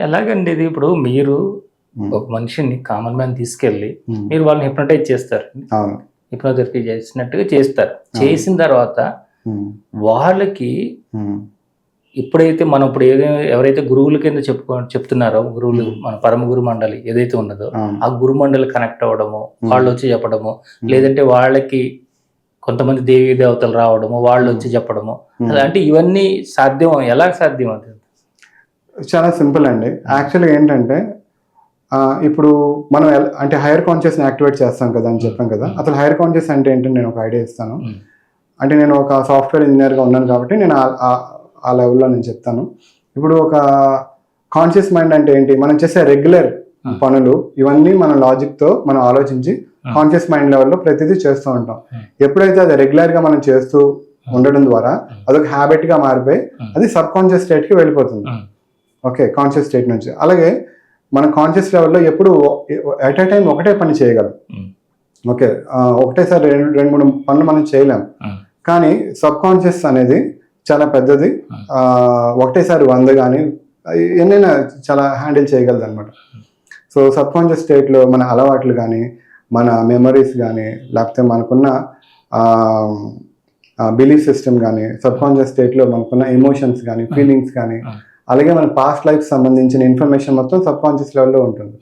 ఎలాగండి ఇది? ఇప్పుడు మీరు ఉమ్, ఒక మనిషిని కామన్ మ్యాన్ తీసుకెళ్ళి ఉమ్, మీరు వాళ్ళని హిప్నటైజ్ చేస్తారు. అవును. హిప్నోథెరపీ చేసినట్టుగా చేస్తారు. అవును. చేసిన తర్వాత ఉమ్, వాళ్ళకి ఉమ్, ఇప్పుడైతే మనం ఇప్పుడు ఎవరైతే గురువుల కింద చెప్తున్నారో గురువులు, ఉమ్, మన పరమ గురు మండలి ఏదైతే ఉన్నదో అవును. ఆ గురు మండలి కనెక్ట్ అవ్వడము, ఉమ్, వాళ్ళు వచ్చి చెప్పడము, ఉమ్, లేదంటే వాళ్ళకి కొంతమంది దేవీ దేవతలు రావడము, వాళ్ళు ఉమ్, వచ్చి చెప్పడము, ఉమ్. అలాంటి ఇవన్నీ సాధ్యం ఎలా సాధ్యం అవుతుంది? చాలా సింపుల్ అండి. యాక్చువల్గా ఏంటంటే ఇప్పుడు మనం అంటే హైయర్ కాన్షియస్ని యాక్టివేట్ చేస్తాం కదా అని చెప్పాం కదా. అసలు హైయర్ కాన్షియస్ అంటే ఏంటంటే నేను ఒక ఐడియా ఇస్తాను. అంటే నేను ఒక సాఫ్ట్వేర్ ఇంజనీర్గా ఉన్నాను కాబట్టి నేను ఆ లెవెల్లో నేను చెప్తాను. ఇప్పుడు ఒక కాన్షియస్ మైండ్ అంటే ఏంటి? మనం చేసే రెగ్యులర్ పనులు ఇవన్నీ మన లాజిక్తో మనం ఆలోచించి కాన్షియస్ మైండ్ లెవెల్లో ప్రతిదీ చేస్తూ ఉంటాం. ఎప్పుడైతే అది రెగ్యులర్గా మనం చేస్తూ ఉండడం ద్వారా అదొక హ్యాబిట్గా మారిపోయి అది సబ్ కాన్షియస్ స్టేట్కి వెళ్ళిపోతుంది. ఓకే, కాన్షియస్ స్టేట్ నుంచి. అలాగే మన కాన్షియస్ లెవెల్లో ఎప్పుడు ఎట్ ఏ టైం ఒకటే పని చేయగలం. ఓకే, ఒకటేసారి రెండు మూడు పనులు మనం చేయలేం. కానీ సబ్ కాన్షియస్ అనేది చాలా పెద్దది. ఒకటేసారి 100 కానీ ఎన్నైనా చాలా హ్యాండిల్ చేయగలదు అనమాట. సో సబ్ కాన్షియస్ స్టేట్లో మన అలవాట్లు కానీ, మన మెమరీస్ కానీ, లేకపోతే మనకున్న బిలీఫ్ సిస్టమ్ కానీ, సబ్ కాన్షియస్ స్టేట్లో మనకున్న ఎమోషన్స్ కానీ, ఫీలింగ్స్ కానీ, అలాగే మన పాస్ట్ లైఫ్ సంబంధించిన ఇన్ఫర్మేషన్ మొత్తం సబ్ కాన్షియస్ లెవెల్లో ఉంటుంది.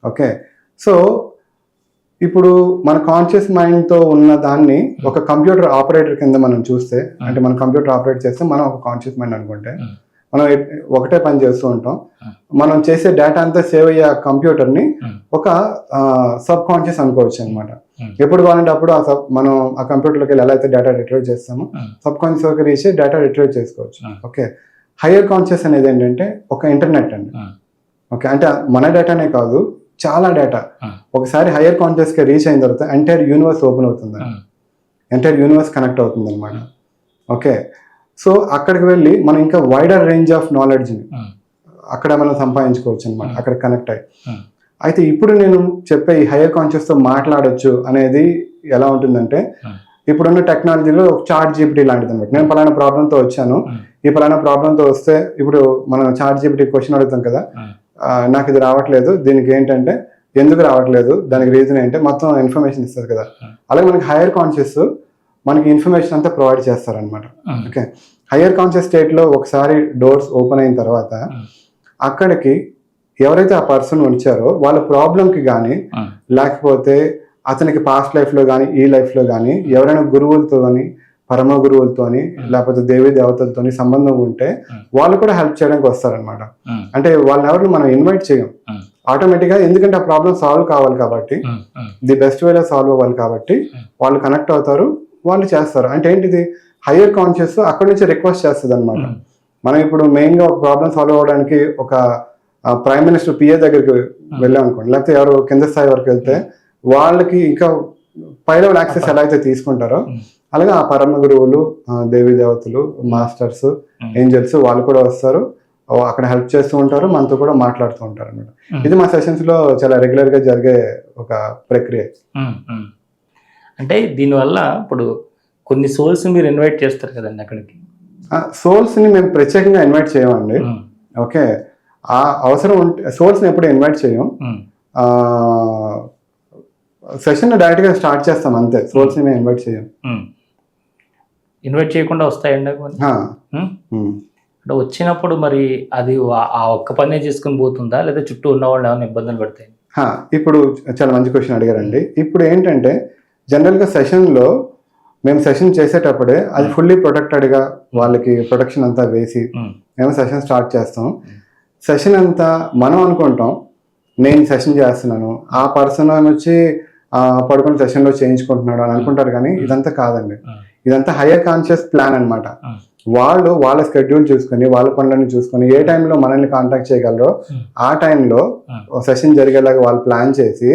ఓకే, సో ఇప్పుడు మన కాన్షియస్ మైండ్తో ఉన్న దాన్ని ఒక కంప్యూటర్ ఆపరేటర్ కింద మనం చూస్తే, అంటే మనం కంప్యూటర్ ఆపరేట్ చేస్తే మనం ఒక కాన్షియస్ మైండ్ అనుకుంటే మనం ఒకటే పని చేస్తూ ఉంటాం. మనం చేసే డేటా అంతా సేవ్ అయ్యే కంప్యూటర్ని ఒక సబ్ కాన్షియస్ అనుకోవచ్చు అనమాట. ఎప్పుడు కావాలంటే అప్పుడు మనం ఆ కంప్యూటర్లోకి వెళ్ళి ఎలా అయితే డేటా రిట్రీవ్ చేస్తామో సబ్ కాన్షియస్ వరకు రీచ్ డేటా రిట్రీవ్ చేసుకోవచ్చు. ఓకే, హయ్యర్ కాన్షియస్ అనేది ఏంటంటే ఒక ఇంటర్నెట్ అండి. ఓకే, అంటే మన డేటానే కాదు, చాలా డేటా ఒకసారి హయ్యర్ కాన్షియస్కి రీచ్ అయిన తర్వాత ఎంటైర్ యూనివర్స్ ఓపెన్ అవుతుంది, ఎంటైర్ యూనివర్స్ కనెక్ట్ అవుతుంది అనమాట. ఓకే, సో అక్కడికి వెళ్ళి మనం ఇంకా వైడర్ రేంజ్ ఆఫ్ నాలెడ్జ్ని అక్కడ మనం సంపాదించుకోవచ్చు అనమాట, అక్కడ కనెక్ట్ అయ్యి. అయితే ఇప్పుడు నేను చెప్పే ఈ హయ్యర్ కాన్షియస్తో మాట్లాడొచ్చు అనేది ఎలా ఉంటుందంటే, ఇప్పుడున్న టెక్నాలజీలో చాట్ జీపీటీ లాంటిది అనమాట. నేను పలానా ప్రాబ్లంతో వచ్చాను, ఈ పలానా ప్రాబ్లంతో వస్తే ఇప్పుడు మనం చాట్ జీపీటీ క్వశ్చన్ అడుగుతాం కదా, నాకు ఇది రావట్లేదు, దీనికి ఏంటంటే ఎందుకు రావట్లేదు, దానికి రీజన్ ఏంటంటే మొత్తం ఇన్ఫర్మేషన్ ఇస్తుంది కదా. అలాగే మనకి హయ్యర్ కాన్షియస్ మనకి ఇన్ఫర్మేషన్ అంతా ప్రొవైడ్ చేస్తారనమాట. ఓకే, హయ్యర్ కాన్షియస్ స్టేట్లో ఒకసారి డోర్స్ ఓపెన్ అయిన తర్వాత అక్కడికి ఎవరైతే ఆ పర్సన్ వచ్చారో వాళ్ళ ప్రాబ్లంకి కానీ, లేకపోతే అతనికి పాస్ట్ లైఫ్లో కానీ ఈ లైఫ్లో కానీ ఎవరైనా గురువులతో కానీ, పరమ గురువులతోని, లేకపోతే దేవీ దేవతలతోని సంబంధం ఉంటే వాళ్ళు కూడా హెల్ప్ చేయడానికి వస్తారనమాట. అంటే వాళ్ళని ఎవరిని మనం ఇన్వైట్ చేయం ఆటోమేటిక్గా, ఎందుకంటే ఆ ప్రాబ్లం సాల్వ్ కావాలి కాబట్టి, ది బెస్ట్ వేలో సాల్వ్ అవ్వాలి కాబట్టి వాళ్ళు కనెక్ట్ అవుతారు, వాళ్ళు చేస్తారు. అంటే ఏంటిది, హయ్యర్ కాన్షియస్ అక్కడి నుంచి రిక్వెస్ట్ చేస్తుంది అనమాట. మనం ఇప్పుడు మెయిన్గా ఒక ప్రాబ్లం సాల్వ్ అవ్వడానికి ఒక ప్రైమ్ మినిస్టర్ పిఏ దగ్గరికి వెళ్ళాం అనుకోండి, లేకపోతే ఎవరు కింద స్థాయి వరకు వెళ్తే వాళ్ళకి ఇంకా పై లెవెల్ యాక్సెస్ ఎలా అయితే తీసుకుంటారో అలాగే ఆ పరమ గురువులు, దేవీ దేవతలు, మాస్టర్స్, ఏంజల్స్ వాళ్ళు కూడా వస్తారు, అక్కడ హెల్ప్ చేస్తూ ఉంటారు, మనతో కూడా మాట్లాడుతూ ఉంటారు అనమాట. ఇది మా సెషన్స్లో చాలా రెగ్యులర్గా జరిగే ఒక ప్రక్రియ. అంటే దీనివల్ల ఇప్పుడు కొన్ని సోల్స్ మీరు ఇన్వైట్ చేస్తారు కదండి అక్కడికి. సోల్స్ని మేము ప్రత్యేకంగా ఇన్వైట్ చేయమండి. ఓకే, ఆ అవసరం ఉంటే సోల్స్ని ఎప్పుడు ఇన్వైట్ చేయం, సెషన్ డైరెక్ట్గా స్టార్ట్ చేస్తాం అంతే. సోల్స్ని మేము ఇన్వైట్ చేయం. ఇన్వైట్ చేయకుండా వస్తాయండి అంటే వచ్చినప్పుడు మరి అది ఆ ఒక్క పనే చేసుకుని పోతుందా, లేదా చుట్టూ ఉన్న వాళ్ళు ఏమైనా ఇబ్బందులు పడతాయి? ఇప్పుడు చాలా మంచి క్వశ్చన్ అడిగారండి. ఇప్పుడు ఏంటంటే జనరల్గా సెషన్లో మేము సెషన్ చేసేటప్పుడే అది ఫుల్లీ ప్రొటెక్టెడ్గా వాళ్ళకి ప్రొటెక్షన్ అంతా వేసి మేము సెషన్ స్టార్ట్ చేస్తాం. సెషన్ అంతా మనం అనుకుంటాం నేను సెషన్ చేస్తున్నాను, ఆ పర్సన్ వచ్చి పడుకుని సెషన్లో చేయించుకుంటున్నాడు అని అనుకుంటారు, కానీ ఇదంతా కాదండి. ఇదంతా హయ్యర్ కాన్షియస్ ప్లాన్ అనమాట. వాళ్ళు వాళ్ళ స్కెడ్యూల్ చూసుకొని, వాళ్ళ పనులను చూసుకొని ఏ టైంలో మనల్ని కాంటాక్ట్ చేయగలరో ఆ టైంలో సెషన్ జరిగేలాగా వాళ్ళు ప్లాన్ చేసి,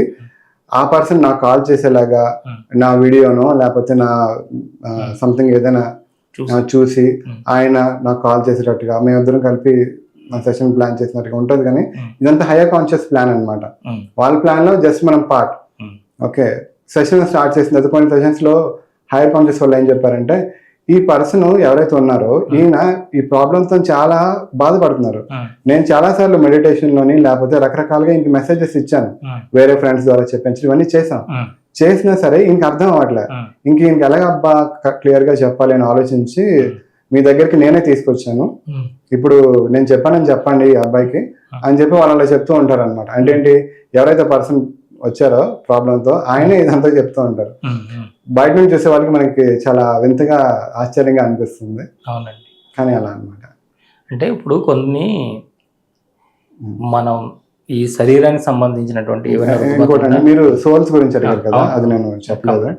ఆ పర్సన్ నాకు కాల్ చేసేలాగా నా వీడియోనో లేకపోతే నా సంథింగ్ ఏదైనా చూసి ఆయన నాకు కాల్ చేసేటట్టుగా మేమిద్దరం కలిపి సెషన్ ప్లాన్ చేసినట్టుగా ఉంటుంది. కానీ ఇదంతా హయ్యర్ కాన్షియస్ ప్లాన్ అనమాట. వాళ్ళ ప్లాన్లో జస్ట్ మనం పార్ట్. ఓకే, సెషన్ స్టార్ట్ చేసిన తర్వాత కొన్ని సెషన్స్లో హైయర్ కాన్షియస్ వాళ్ళు ఏం చెప్పారంటే, ఈ పర్సన్ ఎవరైతే ఉన్నారో ఈయన ఈ ప్రాబ్లంతో చాలా బాధపడుతున్నారు. నేను చాలా సార్లు మెడిటేషన్ లోని లేకపోతే రకరకాలుగా ఇంక మెసేజెస్ ఇచ్చాను, వేరే ఫ్రెండ్స్ ద్వారా చెప్పించడం ఇవన్నీ చేసినా సరే ఇంక అర్థం అవ్వట్లే. ఇంక ఈయనకి ఎలాగ అబ్బా క్లియర్ గా చెప్పాలి అని ఆలోచించి మీ దగ్గరికి నేనే తీసుకొచ్చాను. ఇప్పుడు నేను చెప్పానని చెప్పండి ఈ అబ్బాయికి అని చెప్పి వాళ్ళు అలా చెప్తూ ఉంటారు అనమాట. అంటే ఏంటి, ఎవరైతే పర్సన్ వచ్చారో ప్రాబ్లంతో ఆయనే ఇదంతా చెప్తూ ఉంటారు. బయట నుంచి చూసే వాళ్ళకి మనకి చాలా వింతగా ఆశ్చర్యంగా అనిపిస్తుంది. అవునండి, కానీ అలా అనమాట. అంటే ఇప్పుడు కొన్ని మనం ఈ శరీరానికి సంబంధించినటువంటి ఇంకోటండి, మీరు సోల్స్ గురించి అడిగారు కదా, అది నేను చెప్పలేదు.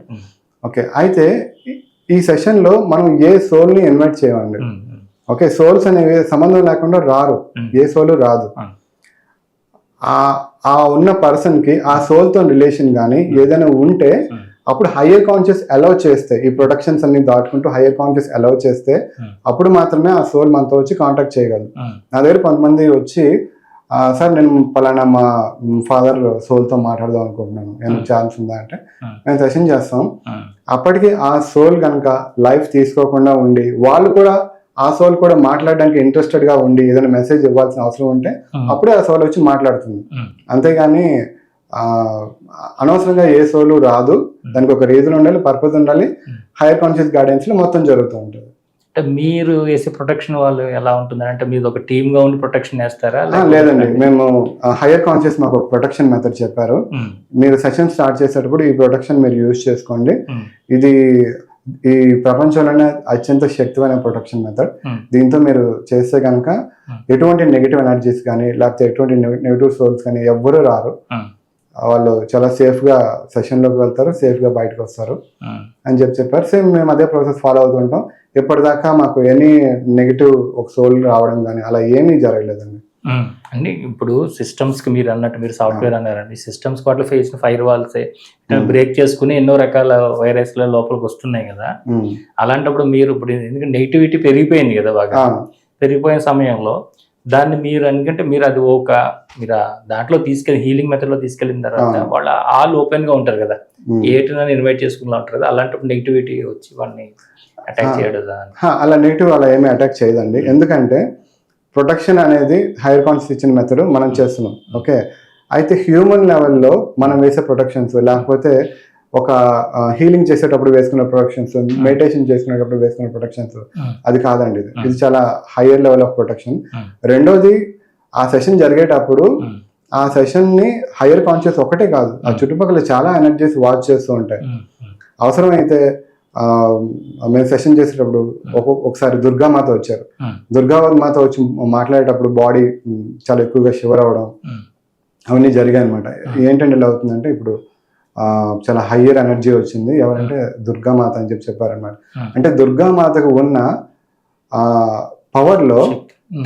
ఓకే, అయితే ఈ సెషన్ లో మనం ఏ సోల్ ని ఇన్వైట్ చేయమండి. ఓకే, సోల్స్ అనేవి సంబంధం లేకుండా రారు, ఏ సోల్ రాదు. ఆ ఉన్న పర్సన్ కి ఆ సోల్ తో రిలేషన్ కానీ ఏదైనా ఉంటే అప్పుడు హయ్యర్ కాన్షియస్ అలౌ చేస్తే, ఈ ప్రొటెక్షన్స్ అన్ని దాటుకుంటూ హయ్యర్ కాన్షియస్ అలౌ చేస్తే అప్పుడు మాత్రమే ఆ సోల్ మనతో వచ్చి కాంటాక్ట్ చేయగలరు. నా దగ్గర కొంతమంది వచ్చి, సార్ నేను పలానా మా ఫాదర్ సోల్తో మాట్లాడదాం అనుకుంటున్నాను, ఏమైనా ఛాన్స్ ఉందా అంటే మేము సెషన్ చేస్తాం. అప్పటికి ఆ సోల్ కనుక లైఫ్ తీసుకోకుండా ఉండి వాళ్ళు కూడా ఆ సోల్ కూడా మాట్లాడడానికి ఇంట్రెస్టెడ్ గా ఉండి ఏదైనా మెసేజ్ ఇవ్వాల్సిన అవసరం ఉంటే అప్పుడే ఆ సోల్ వచ్చి మాట్లాడుతుంది. అంతేగాని అనవసరంగా ఏ సోలు రాదు. దానికి ఒక రీజన్ ఉండాలి, పర్పస్ ఉండాలి. హైయర్ కాన్షియస్ గైడెన్స్ లో మొత్తం జరుగుతూ ఉంటుంది. అంటే మీరు వేసే ప్రొటెక్షన్ వాళ్ళు ఎలా ఉంటుంది అంటే మీరు ఒక టీమ్ గా ఉండి ప్రొటెక్షన్ వేస్తారా? లేదండి, మేము హైయర్ కాన్షియస్ మాకు ఒక ప్రొటెక్షన్ మెథడ్ చెప్పారు. మీరు సెషన్ స్టార్ట్ చేసేటప్పుడు ఈ ప్రొటెక్షన్ మీరు యూజ్ చేసుకోండి. ఇది ఈ ప్రపంచంలోనే అత్యంత శక్తిమైన ప్రొటెక్షన్ మెథడ్. దీంతో మీరు చేస్తే కనుక ఎటువంటి నెగిటివ్ ఎనర్జీస్ కానీ లేకపోతే ఎటువంటి నెగిటివ్ సోల్స్ కానీ ఎవ్వరూ రారు. వాళ్ళు చాలా సేఫ్ గా సెషన్ లోకి వెళ్తారు, సేఫ్ గా బయటకు వస్తారు అని చెప్పారు. సేమ్ మేము అదే ప్రాసెస్ ఫాలో అవుతుంటాం. ఇప్పటిదాకా మాకు ఎనీ నెగిటివ్ ఒక సోల్ రావడం కానీ అలా ఏమీ జరగలేదండి. అంటే ఇప్పుడు సిస్టమ్స్ కి మీరు అన్నట్టు, మీరు సాఫ్ట్వేర్ అన్నారండి, సిస్టమ్స్ వాటిలో ఫేస్ ఫైర్ వాల్స్ బ్రేక్ చేసుకుని ఎన్నో రకాల వైరస్ లోపలికి వస్తున్నాయి కదా. అలాంటప్పుడు మీరు ఇప్పుడు ఎందుకంటే నెగిటివిటీ పెరిగిపోయింది కదా, బాగా పెరిగిపోయిన సమయంలో దాన్ని మీరు ఎందుకంటే మీరు అది మీరు దాంట్లో తీసుకెళ్ళి హీలింగ్ మెథడ్ లో తీసుకెళ్ళిన తర్వాత వాళ్ళు ఆల్ ఓపెన్ గా ఉంటారు కదా, ఏటని ఇన్వైట్ చేసుకుంటూ ఉంటారు కదా. అలాంటప్పుడు నెగిటివిటీ వచ్చి వాడిని అటాక్ చేయడం అలా నెగిటివ్ అలా ఏమీ అటాక్ చేయదండి. ఎందుకంటే ప్రొటెక్షన్ అనేది హైయర్ కాన్షియస్ ఇచ్చిన మెథడ్ మనం చేస్తున్నాం. ఓకే, అయితే హ్యూమన్ లెవెల్లో మనం వేసే ప్రొటెక్షన్స్ లేకపోతే ఒక హీలింగ్ చేసేటప్పుడు వేసుకునే ప్రొటెక్షన్స్, మెడిటేషన్ చేసుకునేటప్పుడు వేసుకునే ప్రొటెక్షన్స్ అది కాదండి. ఇది చాలా హైయర్ లెవెల్ ఆఫ్ ప్రొటెక్షన్. రెండోది, ఆ సెషన్ జరిగేటప్పుడు ఆ సెషన్ ని హైయర్ కాన్షియస్ ఒకటే కాదు, ఆ చుట్టుపక్కల చాలా ఎనర్జీస్ వాచ్ చేస్తూ ఉంటాయి. అవసరమైతే మేము సెషన్ చేసేటప్పుడు ఒకసారి దుర్గామాత వచ్చారు. దుర్గామాత వచ్చి మాట్లాడేటప్పుడు బాడీ చాలా ఎక్కువగా షివర్ అవ్వడం అవన్నీ జరిగాయి అనమాట. ఏంటంటే ఇలా అవుతుందంటే ఇప్పుడు చాలా హయ్యర్ ఎనర్జీ వచ్చింది, ఎవరంటే దుర్గామాత అని చెప్పారనమాట. అంటే దుర్గామాతకు ఉన్న పవర్ లో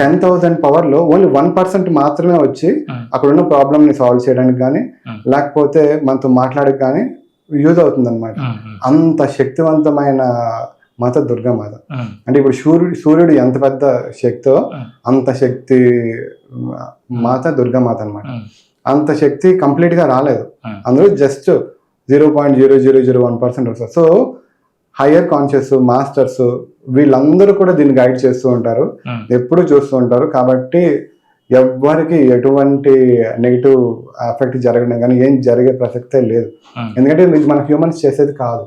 10,000 పవర్ లో ఓన్లీ 1% మాత్రమే వచ్చి అక్కడ ఉన్న ప్రాబ్లమ్ ని సాల్వ్ చేయడానికి కానీ లేకపోతే మనతో మాట్లాడడానికి కానీ యూజ్ అవుతుంది అనమాట. అంత శక్తివంతమైన మాత దుర్గామాత. అంటే ఇప్పుడు సూర్యుడు ఎంత పెద్ద శక్తో అంత శక్తి మాత దుర్గామాత అనమాట. అంత శక్తి కంప్లీట్ గా రాలేదు, అందులో జస్ట్ 0.0001% వస్తుంది. సో హయ్యర్ కాన్షియస్ మాస్టర్స్ వీళ్ళందరూ కూడా దీన్ని గైడ్ చేస్తూ ఉంటారు, ఎప్పుడు చూస్తూ ఉంటారు. కాబట్టి ఎవ్వరికి ఎటువంటి నెగిటివ్ ఎఫెక్ట్ జరగడం కానీ ఏం జరిగే ప్రసక్తే లేదు. ఎందుకంటే ఇది మన హ్యూమన్స్ చేసేది కాదు.